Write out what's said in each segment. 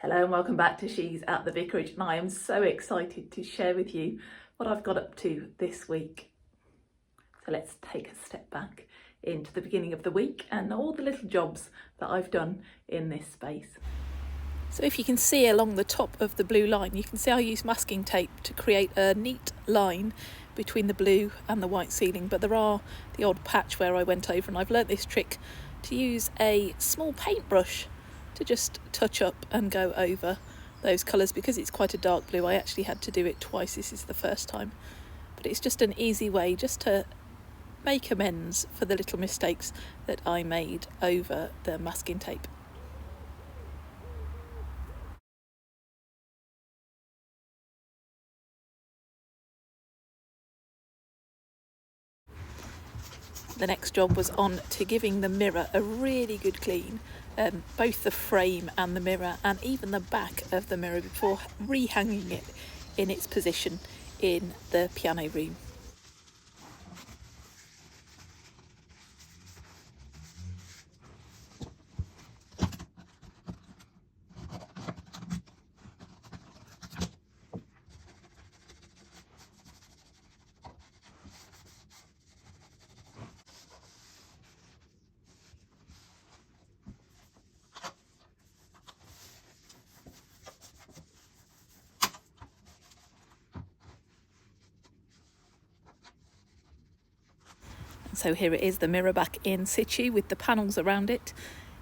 Hello and welcome back to She's at the Vicarage, and I am so excited to share with you what I've got up to this week. So let's take a step back into the beginning of the week and all the little jobs that I've done in this space. So if you can see along the top of the blue line, you can see I use masking tape to create a neat line between the blue and the white ceiling, but there are the odd patch where I went over, and I've learnt this trick to use a small paintbrush to just touch up and go over those colours. Because it's quite a dark blue, I actually had to do it twice. This is the first time, but it's just an easy way just to make amends for the little mistakes that I made over the masking tape. The next job was on to giving the mirror a really good clean, both the frame and the mirror, and even the back of the mirror, before rehanging it in its position in the piano room. So here it is, the mirror back in situ with the panels around it.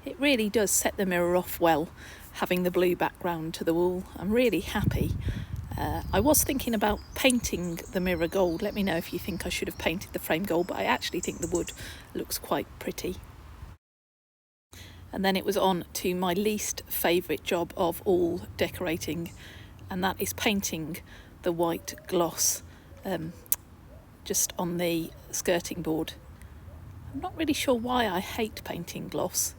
It really does set the mirror off well, having the blue background to the wall. I'm really happy. I was thinking about painting the mirror gold. Let me know if you think I should have painted the frame gold, but I actually think the wood looks quite pretty. And then it was on to my least favourite job of all decorating, and that is painting the white gloss just on the skirting board. I'm not really sure why I hate painting gloss.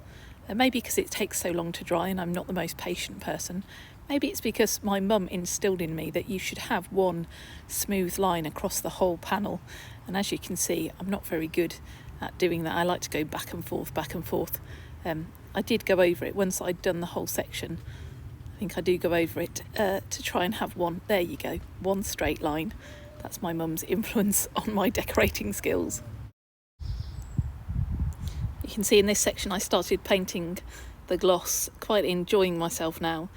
Maybe because it takes so long to dry and I'm not the most patient person. Maybe it's because my mum instilled in me that you should have one smooth line across the whole panel. And as you can see, I'm not very good at doing that. I like to go back and forth, back and forth. I did go over it once I'd done the whole section. I think I do go over it to try and have one. There you go, one straight line. That's my mum's influence on my decorating skills. You can see in this section I started painting the gloss, quite enjoying myself now,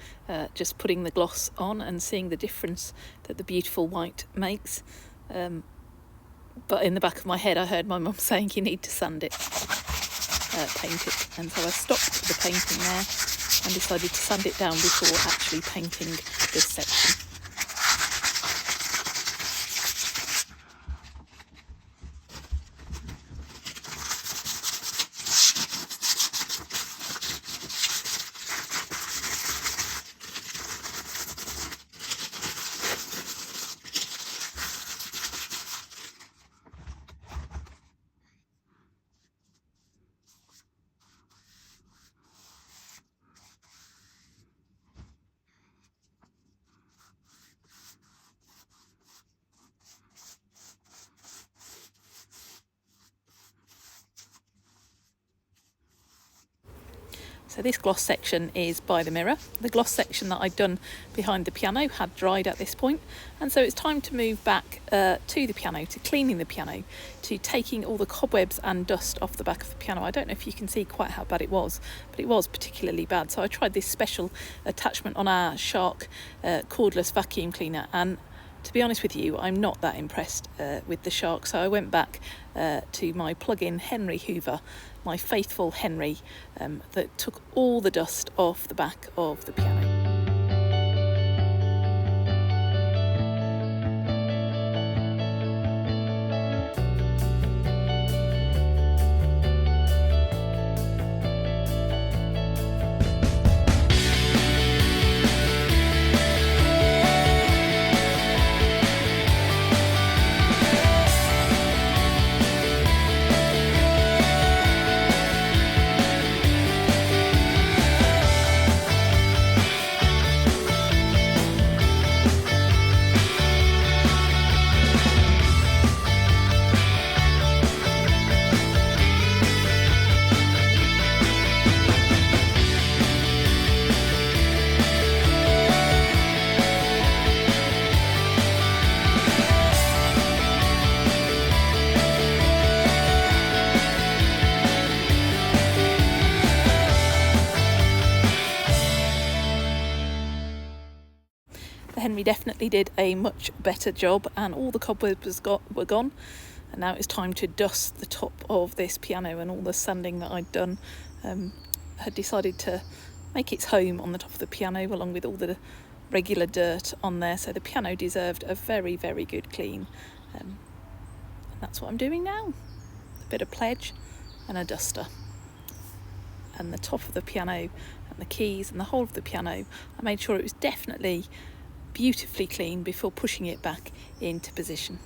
just putting the gloss on and seeing the difference that the beautiful white makes. But in the back of my head I heard my mum saying you need to sand it, paint it, and so I stopped the painting there and decided to sand it down before actually painting this section. So this gloss section is by the mirror. The gloss section that I'd done behind the piano had dried at this point, and so it's time to move back to the piano, to cleaning the piano, to taking all the cobwebs and dust off the back of the piano. I don't know if you can see quite how bad it was, but it was particularly bad. So I tried this special attachment on our Shark cordless vacuum cleaner, and to be honest with you, I'm not that impressed with the Shark, so I went back to my plug-in Henry Hoover, my faithful Henry, that took all the dust off the back of the piano. Henry definitely did a much better job, and all the cobwebs were gone. And now it's time to dust the top of this piano, and all the sanding that I'd done had decided to make its home on the top of the piano along with all the regular dirt on there. So the piano deserved a very, very good clean. And that's what I'm doing now. A bit of pledge and a duster. And the top of the piano and the keys and the whole of the piano, I made sure it was definitely beautifully clean before pushing it back into position.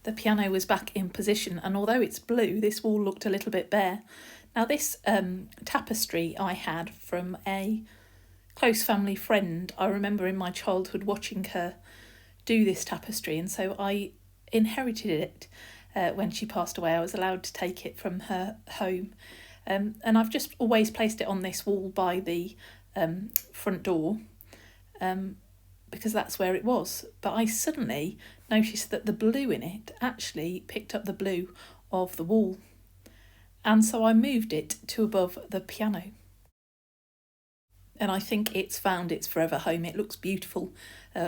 The piano was back in position, and although it's blue, this wall looked a little bit bare. Now this tapestry I had from a close family friend. I remember in my childhood watching her do this tapestry, and so I inherited it when she passed away. I was allowed to take it from her home, and I've just always placed it on this wall by the front door, because that's where it was. But I suddenly noticed that the blue in it actually picked up the blue of the wall, and so I moved it to above the piano. And I think it's found its forever home. It looks beautiful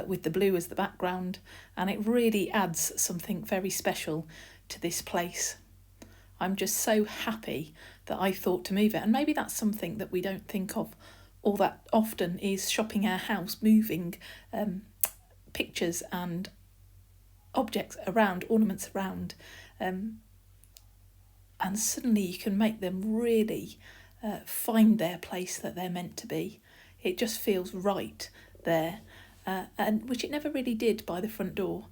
with the blue as the background, and it really adds something very special to this place. I'm just so happy that I thought to move it, and maybe that's something that we don't think of all that often, is shopping our house, moving pictures and objects around, ornaments around, and suddenly you can make them really find their place that they're meant to be. It just feels right there, and which it never really did by the front door.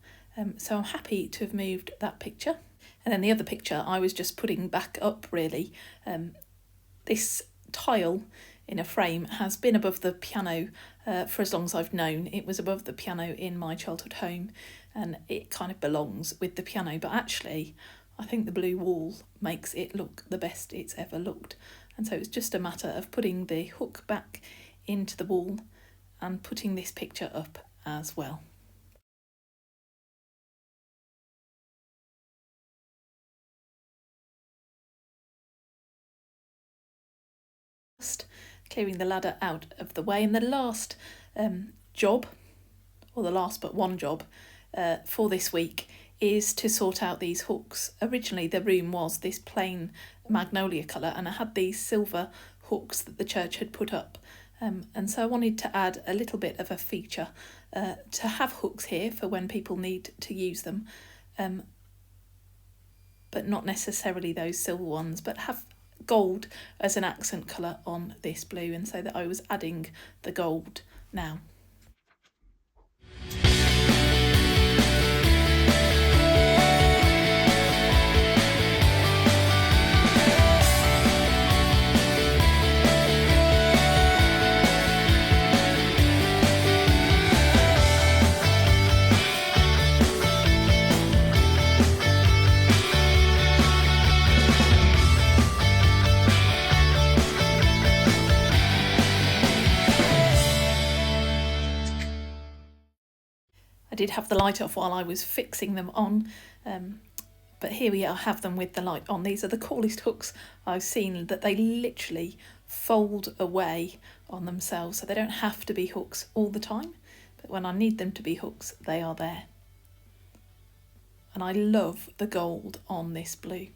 So I'm happy to have moved that picture. And then the other picture I was just putting back up, really. This tile in a frame has been above the piano for as long as I've known. It was above the piano in my childhood home, and it kind of belongs with the piano. But actually, I think the blue wall makes it look the best it's ever looked. And so it's just a matter of putting the hook back into the wall and putting this picture up as well. Clearing the ladder out of the way, and the last job, or the last but one job for this week, is to sort out these hooks. Originally the room was this plain magnolia colour, and I had these silver hooks that the church had put up, and so I wanted to add a little bit of a feature to have hooks here for when people need to use them, but not necessarily those silver ones, but have gold as an accent colour on this blue, and so that I was adding the gold now. I did have the light off while I was fixing them on, but here we are, have them with the light on. These are the coolest hooks I've seen, that they literally fold away on themselves, so they don't have to be hooks all the time, but when I need them to be hooks, they are there. And I love the gold on this blue.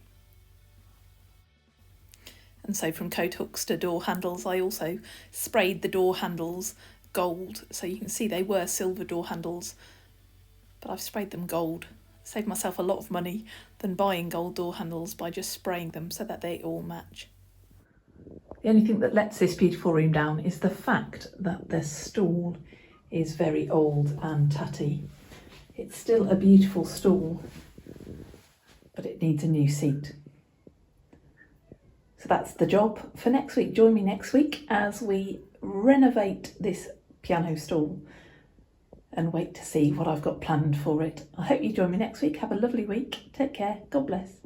And so from coat hooks to door handles, I also sprayed the door handles gold. So you can see they were silver door handles, but I've sprayed them gold. Saved myself a lot of money than buying gold door handles by just spraying them so that they all match. The only thing that lets this beautiful room down is the fact that the stool is very old and tatty. It's still a beautiful stool, but it needs a new seat. So that's the job for next week. Join me next week as we renovate this piano stool and wait to see what I've got planned for it. I hope you join me next week. Have a lovely week. Take care. God bless.